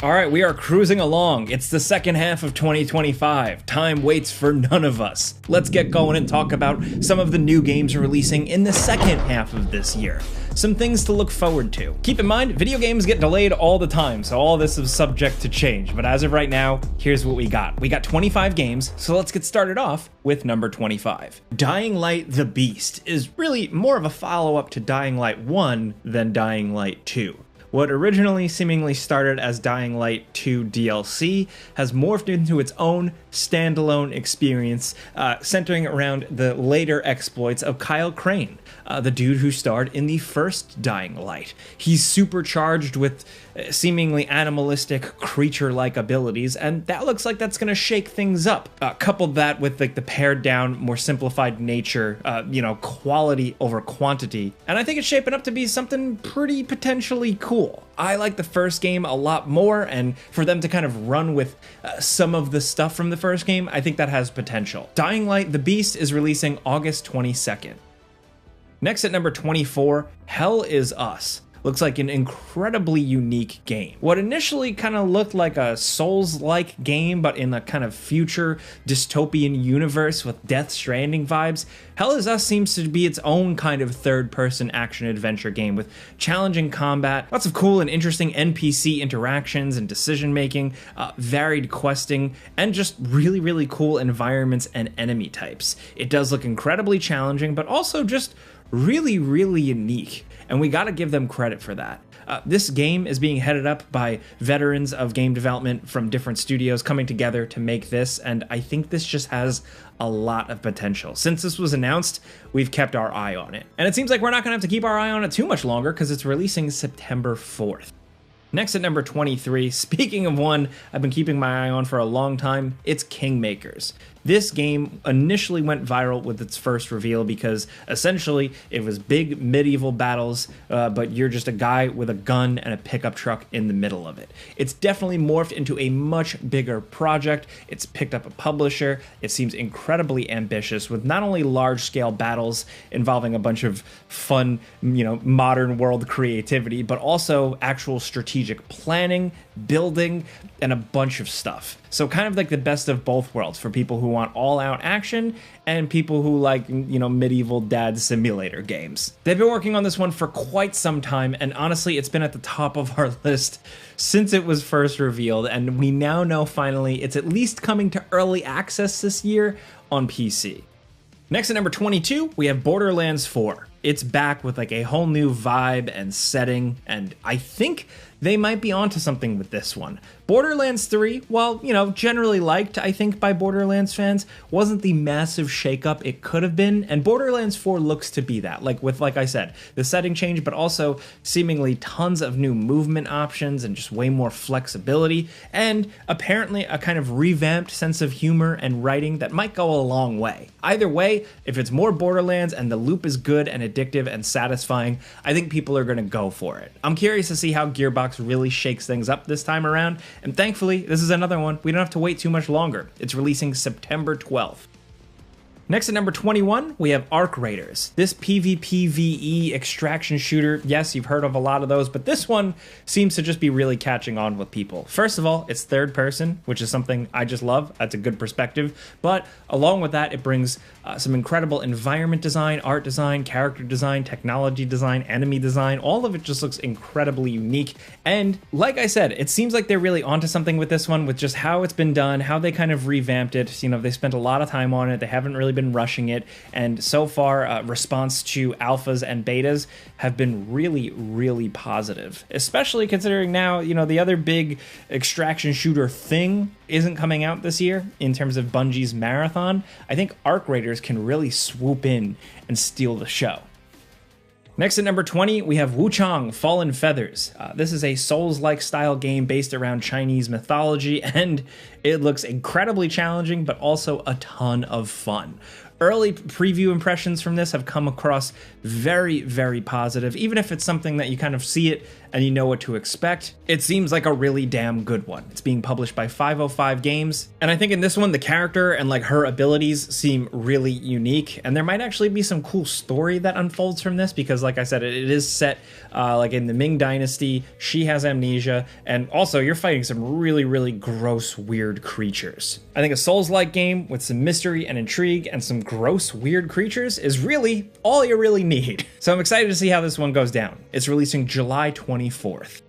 All right, we are cruising along. It's the second half of 2025. Time waits for none of us. Let's get going and talk about some of the new games releasing in the second half of this year. Some things to look forward to. Keep in mind, video games get delayed all the time, so all this is subject to change. But as of right now, here's what we got. We got 25 games, so let's get started off with number 25. Dying Light: The Beast is really more of a follow-up to Dying Light 1 than Dying Light 2. What originally seemingly started as Dying Light 2 DLC has morphed into its own standalone experience, centering around the later exploits of Kyle Crane, the dude who starred in the first Dying Light. He's supercharged with seemingly animalistic creature-like abilities, and that looks like that's gonna shake things up. Couple that with like the pared down, more simplified nature, quality over quantity, and I think it's shaping up to be something pretty potentially cool. I like the first game a lot more, and for them to kind of run with some of the stuff from the first game, I think that has potential. Dying Light: The Beast is releasing August 22nd. Next at number 24, Hell Is Us. Looks like an incredibly unique game. What initially kind of looked like a Souls-like game, but in a kind of future dystopian universe with Death Stranding vibes, Hell Is Us seems to be its own kind of third-person action-adventure game with challenging combat, lots of cool and interesting NPC interactions and decision-making, varied questing, and just really, really cool environments and enemy types. It does look incredibly challenging, but also just really, really unique, and we gotta give them credit for that. This game is being headed up by veterans of game development from different studios coming together to make this, and I think this just has a lot of potential. Since this was announced, we've kept our eye on it. And it seems like we're not gonna have to keep our eye on it too much longer because it's releasing September 4th. Next at number 23, speaking of one I've been keeping my eye on for a long time, it's Kingmakers. This game initially went viral with its first reveal because essentially it was big medieval battles, but you're just a guy with a gun and a pickup truck in the middle of it. It's definitely morphed into a much bigger project. It's picked up a publisher. It seems incredibly ambitious with not only large-scale battles involving a bunch of fun, modern world creativity, but also actual strategic planning, building, and a bunch of stuff. So kind of like the best of both worlds for people who want all-out action and people who like, medieval dad simulator games. They've been working on this one for quite some time, and honestly, it's been at the top of our list since it was first revealed, and we now know finally it's at least coming to early access this year on PC. Next at number 22, we have Borderlands 4. It's back with like a whole new vibe and setting, and I think they might be onto something with this one. Borderlands 3, while, generally liked, I think, by Borderlands fans, wasn't the massive shakeup it could have been, and Borderlands 4 looks to be that, like I said, the setting change, but also seemingly tons of new movement options and just way more flexibility, and apparently a kind of revamped sense of humor and writing that might go a long way. Either way, if it's more Borderlands and the loop is good and addictive and satisfying, I think people are going to go for it. I'm curious to see how Gearbox really shakes things up this time around, and thankfully, this is another one we don't have to wait too much longer. It's releasing September 12th. Next at number 21, we have Arc Raiders. This PvPvE extraction shooter, yes, you've heard of a lot of those, but this one seems to just be really catching on with people. First of all, it's third person, which is something I just love. That's a good perspective. But along with that, it brings some incredible environment design, art design, character design, technology design, enemy design. All of it just looks incredibly unique. And like I said, it seems like they're really onto something with this one, with just how it's been done, how they kind of revamped it. They spent a lot of time on it. They haven't really been rushing it, and so far response to alphas and betas have been really, really positive, especially considering now the other big extraction shooter thing isn't coming out this year in terms of Bungie's Marathon. I think Arc Raiders can really swoop in and steal the show. Next at number 20, we have Wuchang Fallen Feathers. This is a Souls-like style game based around Chinese mythology, and it looks incredibly challenging, but also a ton of fun. Early preview impressions from this have come across very, very positive, even if it's something that you kind of see it and you know what to expect, it seems like a really damn good one. It's being published by 505 Games, and I think in this one the character and like her abilities seem really unique, and there might actually be some cool story that unfolds from this, because like I said, it is set like in the Ming Dynasty. She has amnesia, and also you're fighting some really gross, weird creatures. I think a Souls-like game with some mystery and intrigue and some gross, weird creatures is really all you really need. So I'm excited to see how this one goes down. It's releasing July 24th.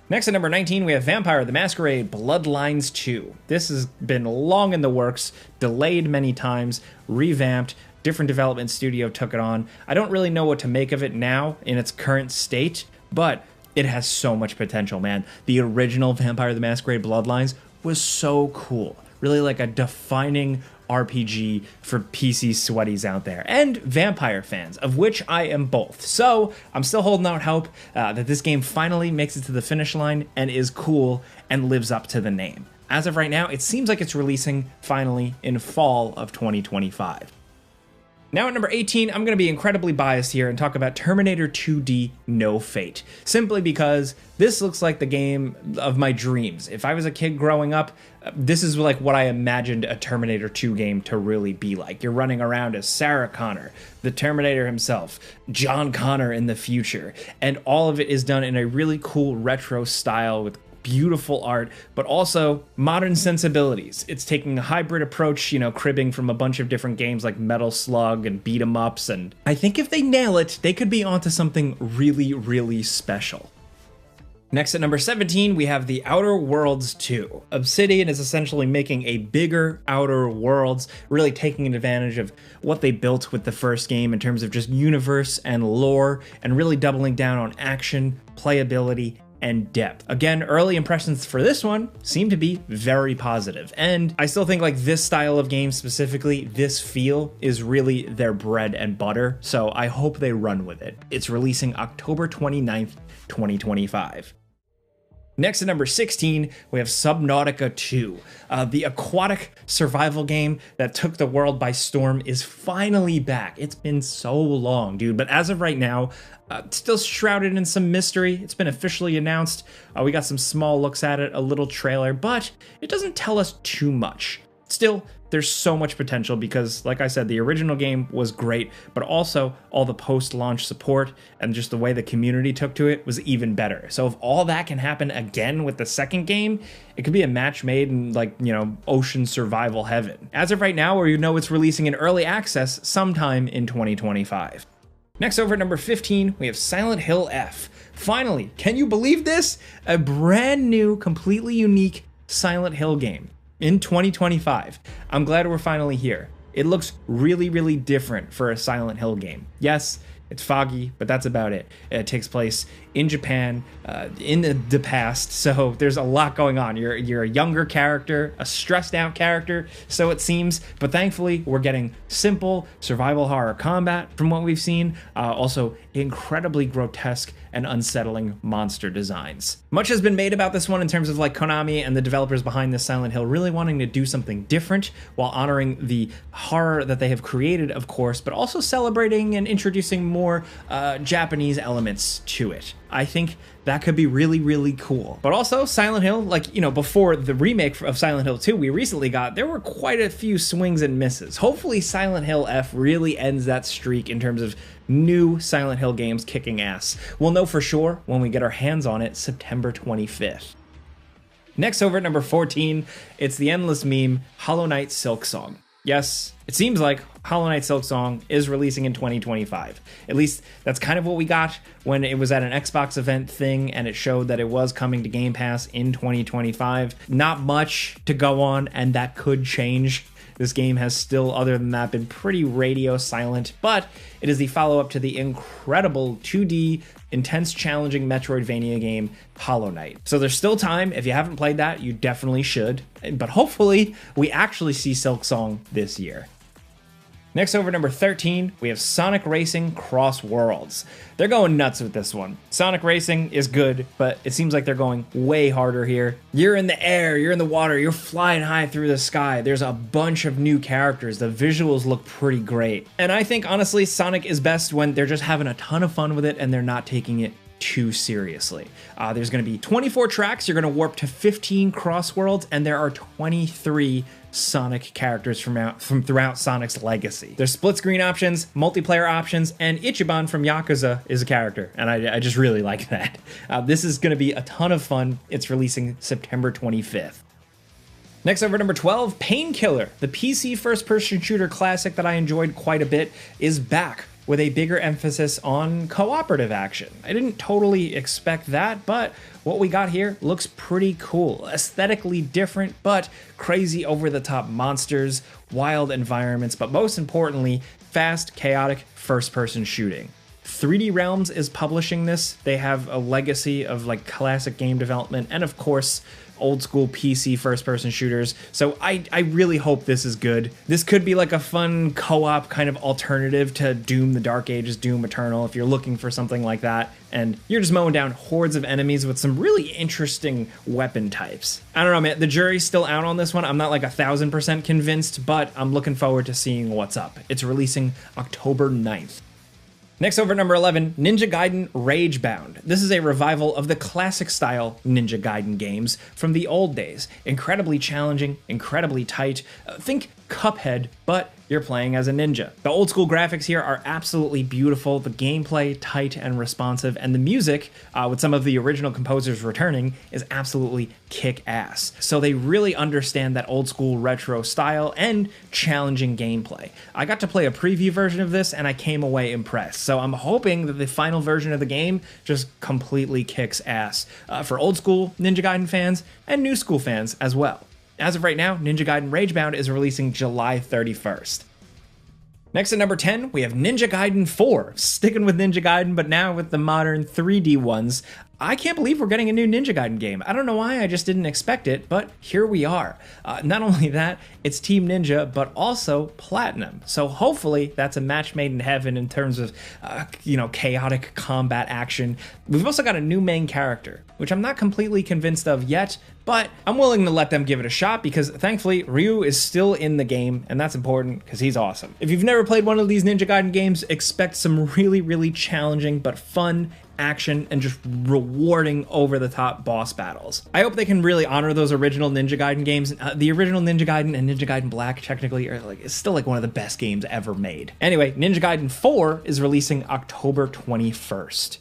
Next at number 19, we have Vampire the Masquerade Bloodlines 2. This has been long in the works, delayed many times, revamped, different development studio took it on. I don't really know what to make of it now in its current state, but it has so much potential, man. The original Vampire the Masquerade Bloodlines was so cool. Really like a defining RPG for PC sweaties out there, and vampire fans, of which I am both. So I'm still holding out hope that this game finally makes it to the finish line and is cool and lives up to the name. As of right now, it seems like it's releasing finally in fall of 2025. Now at number 18, I'm going to be incredibly biased here and talk about Terminator 2D No Fate, simply because this looks like the game of my dreams. If I was a kid growing up, this is like what I imagined a Terminator 2 game to really be like. You're running around as Sarah Connor, the Terminator himself, John Connor in the future, and all of it is done in a really cool retro style with beautiful art, but also modern sensibilities. It's taking a hybrid approach, you know, cribbing from a bunch of different games like Metal Slug and beat 'em ups, and I think if they nail it, they could be onto something really special. Next at number 17, we have The Outer Worlds 2. Obsidian is essentially making a bigger Outer Worlds, really taking advantage of what they built with the first game in terms of just universe and lore, and really doubling down on action, playability, and depth. Again, early impressions for this one seem to be very positive, and I still think like this style of game specifically, this feel is really their bread and butter, so I hope they run with it. It's releasing October 29th, 2025. Next at number 16, we have Subnautica 2. The aquatic survival game that took the world by storm is finally back. It's been so long, dude, but as of right now, still shrouded in some mystery. It's been officially announced. We got some small looks at it, a little trailer, but it doesn't tell us too much. Still, there's so much potential because, like I said, the original game was great, but also all the post-launch support and just the way the community took to it was even better. So if all that can happen again with the second game, it could be a match made in, like, you know, ocean survival heaven. As of right now, we know it's releasing in early access sometime in 2025. Next, over at number 15, we have Silent Hill F. Finally, can you believe this? A brand new, completely unique Silent Hill game in 2025. I'm glad we're finally here. It looks really different for a Silent Hill game. Yes, it's foggy, but that's about it. It takes place in Japan, in the past, so there's a lot going on. You're a younger character, a stressed out character, so it seems, but thankfully we're getting simple survival horror combat from what we've seen, also incredibly grotesque and unsettling monster designs. Much has been made about this one in terms of like Konami and the developers behind this Silent Hill really wanting to do something different while honoring the horror that they have created, of course, but also celebrating and introducing more Japanese elements to it. I think that could be really cool. But also Silent Hill, like, you know, before the remake of Silent Hill 2 we recently got, there were quite a few swings and misses. Hopefully Silent Hill F really ends that streak in terms of new Silent Hill games kicking ass. We'll know for sure when we get our hands on it September 25th. Next, over at number 14, it's the endless meme Hollow Knight Silksong. Yes, it seems like Hollow Knight Silksong is releasing in 2025. At least that's kind of what we got when it was at an Xbox event thing and it showed that it was coming to Game Pass in 2025. Not much to go on, and that could change. This game has still, other than that, been pretty radio silent, but it is the follow-up to the incredible 2D, intense, challenging Metroidvania game, Hollow Knight. So there's still time. If you haven't played that, you definitely should. But hopefully, we actually see Silksong this year. Next, over number 13, we have Sonic Racing Cross Worlds. They're going nuts with this one. Sonic Racing is good, but it seems like they're going way harder here. You're in the air, you're in the water, you're flying high through the sky. There's a bunch of new characters. The visuals look pretty great. And I think, honestly, Sonic is best when they're just having a ton of fun with it and they're not taking it too seriously. There's going to be 24 tracks, you're going to warp to 15 cross-worlds, and there are 23 Sonic characters from throughout Sonic's legacy. There's split screen options, multiplayer options, and Ichiban from Yakuza is a character, and I just really like that. This is going to be a ton of fun. It's releasing September 25th. Next over number 12, Painkiller, the PC first-person shooter classic that I enjoyed quite a bit, is back with a bigger emphasis on cooperative action. I didn't totally expect that, but what we got here looks pretty cool. Aesthetically different, but crazy over-the-top monsters, wild environments, but most importantly, fast, chaotic first-person shooting. 3D Realms is publishing this. They have a legacy of like classic game development and of course old school PC first-person shooters, so I really hope this is good. This could be like a fun co-op kind of alternative to Doom the Dark Ages, Doom Eternal, if you're looking for something like that, and you're just mowing down hordes of enemies with some really interesting weapon types. I don't know, man, the jury's still out on this one. I'm not like 1000% convinced, but I'm looking forward to seeing what's up. It's releasing October 9th. Next over at number 11, Ninja Gaiden Ragebound. This is a revival of the classic style Ninja Gaiden games from the old days. Incredibly challenging, incredibly tight. Think Cuphead, but you're playing as a ninja. The old school graphics here are absolutely beautiful, the gameplay tight and responsive, and the music, with some of the original composers returning, is absolutely kick-ass. So they really understand that old school retro style and challenging gameplay. I got to play a preview version of this and I came away impressed. So I'm hoping that the final version of the game just completely kicks ass for old school Ninja Gaiden fans and new school fans as well. As of right now, Ninja Gaiden Ragebound is releasing July 31st. Next at number 10, we have Ninja Gaiden 4. Sticking with Ninja Gaiden, but now with the modern 3D ones. I can't believe we're getting a new Ninja Gaiden game. I don't know why, I just didn't expect it, but here we are. Not only that, it's Team Ninja, but also Platinum. So hopefully that's a match made in heaven in terms of, chaotic combat action. We've also got a new main character, which I'm not completely convinced of yet, but I'm willing to let them give it a shot because thankfully Ryu is still in the game, and that's important because he's awesome. If you've never played one of these Ninja Gaiden games, expect some really, really challenging but fun action and just rewarding over-the-top boss battles. I hope they can really honor those original Ninja Gaiden games. The original Ninja Gaiden and Ninja Gaiden Black technically are it's still like one of the best games ever made. Anyway, Ninja Gaiden 4 is releasing October 21st.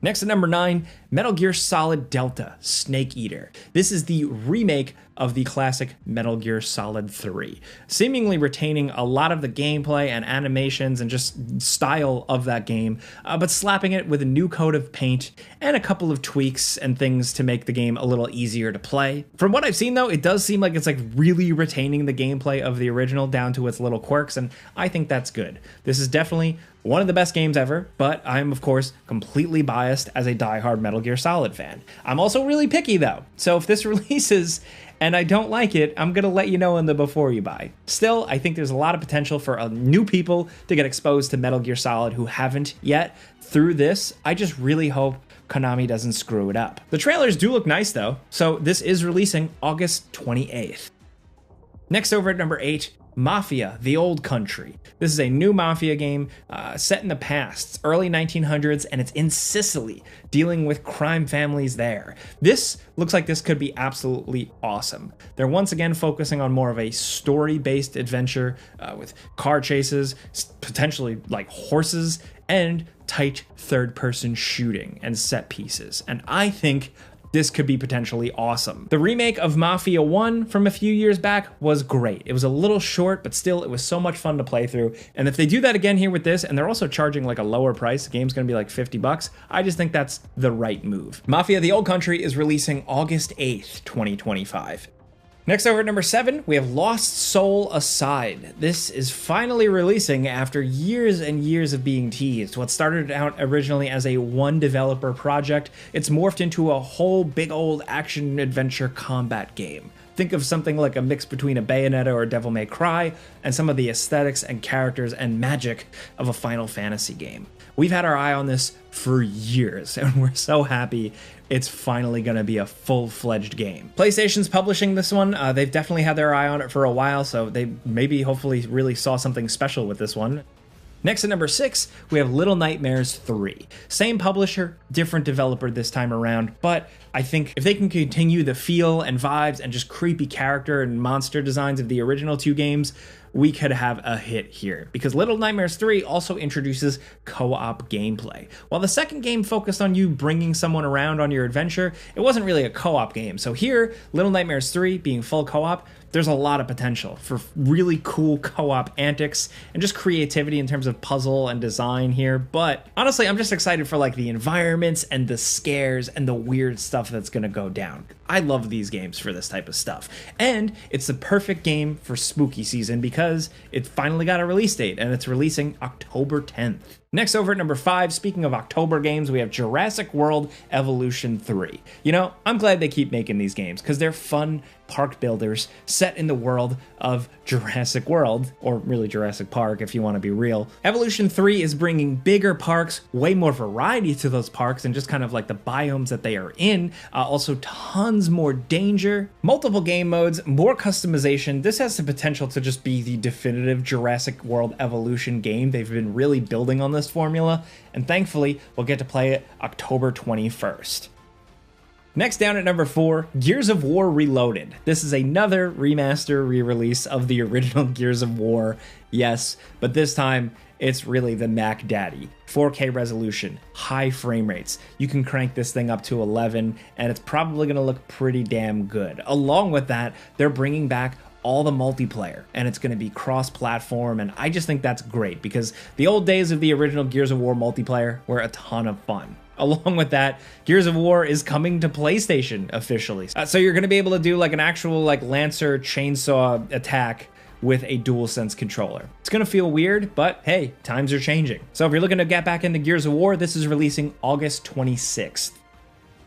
Next at number 9, Metal Gear Solid Delta Snake Eater. This is the remake of the classic Metal Gear Solid 3, seemingly retaining a lot of the gameplay and animations and just style of that game, but slapping it with a new coat of paint and a couple of tweaks and things to make the game a little easier to play. From what I've seen though, it does seem like it's like really retaining the gameplay of the original down to its little quirks, and I think that's good. This is definitely one of the best games ever, but I'm of course completely biased as a diehard Metal Gear Solid fan. I'm also really picky though, so if this releases and I don't like it, I'm gonna let you know in the before you buy. Still, I think there's a lot of potential for new people to get exposed to Metal Gear Solid who haven't yet through this. I just really hope Konami doesn't screw it up. The trailers do look nice though, so this is releasing August 28th. Next over at number 8, Mafia: The Old Country. This is a new Mafia game set in the past, early 1900s, and it's in Sicily, dealing with crime families there. This looks like this could be absolutely awesome. They're once again focusing on more of a story-based adventure with car chases, potentially like horses, and tight third-person shooting and set pieces. And I think this could be potentially awesome. The remake of Mafia 1 from a few years back was great. It was a little short, but still it was so much fun to play through. And if they do that again here with this, and they're also charging like a lower price, the game's gonna be like $50, I just think that's the right move. Mafia: The Old Country is releasing August 8th, 2025. Next over at number 7, we have Lost Soul Aside. This is finally releasing after years and years of being teased. What started out originally as a one developer project, it's morphed into a whole big old action adventure combat game. Think of something like a mix between a Bayonetta or a Devil May Cry, and some of the aesthetics and characters and magic of a Final Fantasy game. We've had our eye on this for years, and we're so happy it's finally going to be a full-fledged game. PlayStation's publishing this one. They've definitely had their eye on it for a while, so they maybe hopefully really saw something special with this one. Next at number 6, we have Little Nightmares 3. Same publisher, different developer this time around, but I think if they can continue the feel and vibes and just creepy character and monster designs of the original 2 games, we could have a hit here, because Little Nightmares 3 also introduces co-op gameplay. While the second game focused on you bringing someone around on your adventure, it wasn't really a co-op game. So here, Little Nightmares 3 being full co-op, there's a lot of potential for really cool co-op antics and just creativity in terms of puzzle and design here. But honestly, I'm just excited for like the environments and the scares and the weird stuff that's gonna go down. I love these games for this type of stuff. And it's the perfect game for spooky season because it finally got a release date and it's releasing October 10th. Next, over at number 5, speaking of October games, we have Jurassic World Evolution 3. You know, I'm glad they keep making these games because they're fun park builders set in the world of Jurassic World, or really Jurassic Park if you want to be real. Evolution 3 is bringing bigger parks, way more variety to those parks and just kind of like the biomes that they are in. Also tons more danger, multiple game modes, more customization. This has the potential to just be the definitive Jurassic World Evolution game. They've been really building on this formula, and thankfully we'll get to play it October 21st. Next, down at number 4, Gears of War Reloaded. This is another remaster re-release of the original Gears of War, yes, but this time it's really the Mac Daddy. 4K resolution, high frame rates. You can crank this thing up to 11 and it's probably gonna look pretty damn good. Along with that, they're bringing back all the multiplayer and it's going to be cross-platform, and I just think that's great because the old days of the original Gears of War multiplayer were a ton of fun. Along with that, Gears of War is coming to PlayStation officially. So you're going to be able to do like an actual like Lancer chainsaw attack with a DualSense controller. It's gonna feel weird, but hey, times are changing. So if you're looking to get back into Gears of War, this is releasing August 26th.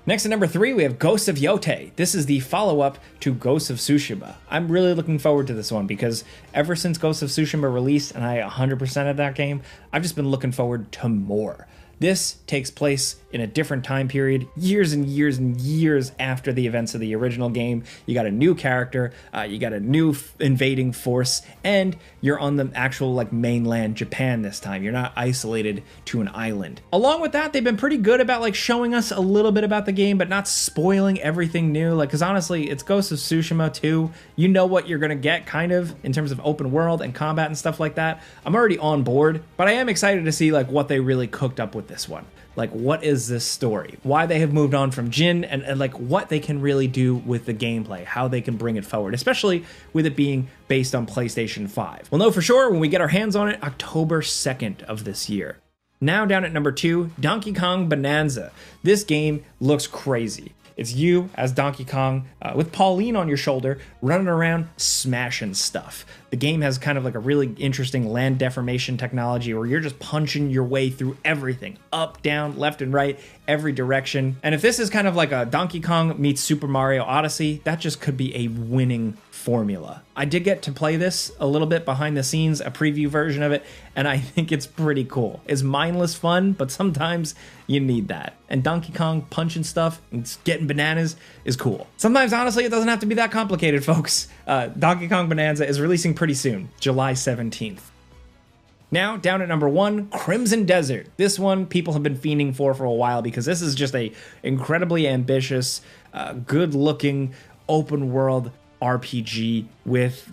Next at number 3, we have Ghost of Yotei. This is the follow-up to Ghost of Tsushima. I'm really looking forward to this one because ever since Ghost of Tsushima released and I 100%ed that game, I've just been looking forward to more. This takes place in a different time period, years and years and years after the events of the original game. You got a new character, you got a new invading force, and you're on the actual like mainland Japan this time. You're not isolated to an island. Along with that, they've been pretty good about like showing us a little bit about the game, but not spoiling everything new. Like, cause honestly, it's Ghost of Tsushima 2. You know what you're gonna get kind of in terms of open world and combat and stuff like that. I'm already on board, but I am excited to see like what they really cooked up with this one. Like, what is this story? Why they have moved on from Jin, and like what they can really do with the gameplay, how they can bring it forward, especially with it being based on PlayStation 5. We'll know for sure when we get our hands on it October 2nd of this year. Now down at number 2, Donkey Kong Bonanza. This game looks crazy. It's you as Donkey Kong with Pauline on your shoulder running around smashing stuff. The game has kind of like a really interesting land deformation technology where you're just punching your way through everything, up, down, left and right, every direction. And if this is kind of like a Donkey Kong meets Super Mario Odyssey, that just could be a winning formula. I did get to play this a little bit behind the scenes, a preview version of it, and I think it's pretty cool. It's mindless fun, but sometimes you need that. And Donkey Kong punching stuff and getting bananas is cool. Sometimes, honestly, it doesn't have to be that complicated, folks. Donkey Kong Bonanza is releasing pretty soon, July 17th. Now, down at number 1, Crimson Desert. This one people have been fiending for a while because this is just a incredibly ambitious, good-looking, open-world RPG with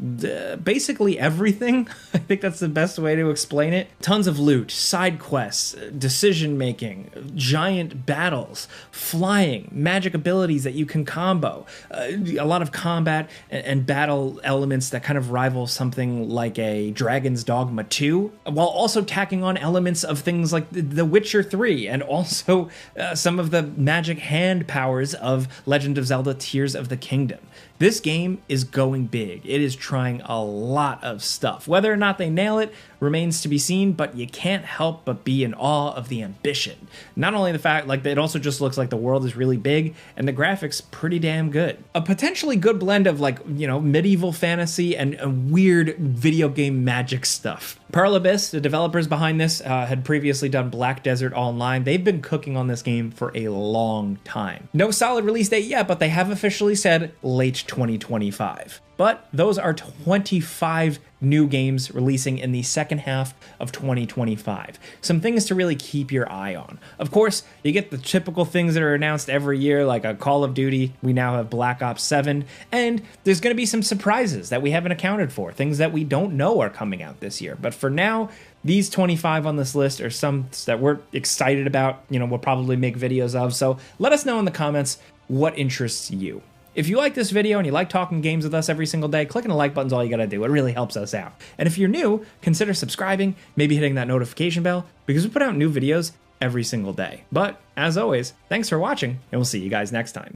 basically everything. I think that's the best way to explain it. Tons of loot, side quests, decision making, giant battles, flying, magic abilities that you can combo, a lot of combat and battle elements that kind of rival something like a Dragon's Dogma 2, while also tacking on elements of things like The Witcher 3 and also some of the magic hand powers of Legend of Zelda Tears of the Kingdom. This game is going big. It is trying a lot of stuff. Whether or not they nail it remains to be seen, but you can't help but be in awe of the ambition. Not only the fact, like, it also just looks like the world is really big and the graphics pretty damn good. A potentially good blend of, like, you know, medieval fantasy and weird video game magic stuff. Pearl Abyss, the developers behind this, had previously done Black Desert Online. They've been cooking on this game for a long time. No solid release date yet, but they have officially said late 2025. But those are 25 new games releasing in the second half of 2025. Some things to really keep your eye on. Of course, you get the typical things that are announced every year, like a Call of Duty. We now have Black Ops 7, and there's going to be some surprises that we haven't accounted for, things that we don't know are coming out this year. But for now, these 25 on this list are some that we're excited about, we'll probably make videos of. So let us know in the comments what interests you. If you like this video and you like talking games with us every single day, clicking the like button's all you gotta do. It really helps us out. And if you're new, consider subscribing, maybe hitting that notification bell, because we put out new videos every single day. But as always, thanks for watching, and we'll see you guys next time.